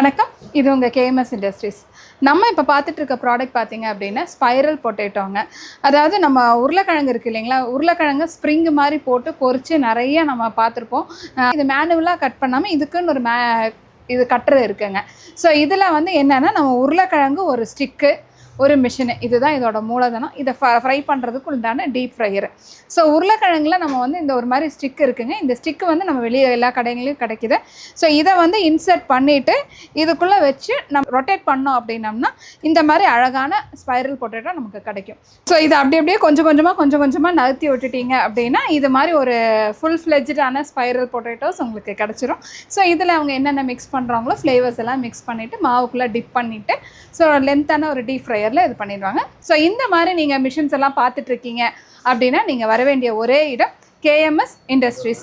வணக்கம், இது உங்கள் கேஎம்எஸ் இண்டஸ்ட்ரீஸ். நம்ம இப்போ பார்த்துட்டு இருக்க ப்ராடக்ட் பார்த்தீங்க அப்படின்னா ஸ்பைரல் பொட்டேட்டோங்க. அதாவது நம்ம உருளைக்கிழங்கு இருக்குது இல்லைங்களா, உருளைக்கிழங்கு ஸ்ப்ரிங் மாதிரி போட்டு பொரித்து நிறைய நம்ம பார்த்துருப்போம். இது மேனுவலாக கட் பண்ணாமல் இதுக்குன்னு ஒரு இது கட்டுறது இருக்குங்க. ஸோ இதில் வந்து என்னென்னா, நம்ம உருளைக்கிழங்கு ஒரு ஸ்டிக்கு, ஒரு மிஷினு, இதுதான் இதோட மூலதனம். இதை ஃப்ரை பண்ணுறதுக்கு உண்டான டீப் ஃப்ரையரு. ஸோ உருளைக்கிழங்குல நம்ம வந்து இந்த ஒரு மாதிரி ஸ்டிக் இருக்குங்க. இந்த ஸ்டிக்கு வந்து நம்ம வெளியே எல்லா கடைகளையும் கிடைக்கிது. ஸோ இதை வந்து இன்சர்ட் பண்ணிவிட்டு இதுக்குள்ளே வச்சு நம்ம ரொட்டேட் பண்ணோம் அப்படின்னம்னா இந்த மாதிரி அழகான ஸ்பைரல் பொட்டேட்டோ நமக்கு கிடைக்கும். ஸோ இதை அப்படியே கொஞ்சம் கொஞ்சமாக நகர்த்தி விட்டுட்டீங்க அப்படின்னா இது மாதிரி ஒரு ஃபுல் ஃப்ளெஜ்டான ஸ்பைரல் பொட்டேட்டோஸ் உங்களுக்கு கிடச்சிரும். ஸோ இதில் அவங்க என்னென்ன மிக்ஸ் பண்ணுறாங்களோ ஃப்ளேவர்ஸ் எல்லாம் மிக்ஸ் பண்ணிவிட்டு மாவுக்குள்ளே டிப் பண்ணிவிட்டு ஸோ லென்த்தான ஒரு டீப் ஃப்ரையரில் இது பண்ணிடுவாங்க. ஸோ இந்த மாதிரி நீங்கள் மிஷின்ஸ் எல்லாம் பார்த்துட்ருக்கீங்க அப்படின்னா நீங்கள் வர வேண்டிய ஒரே இடம் கேஎம்எஸ் இண்டஸ்ட்ரீஸ்.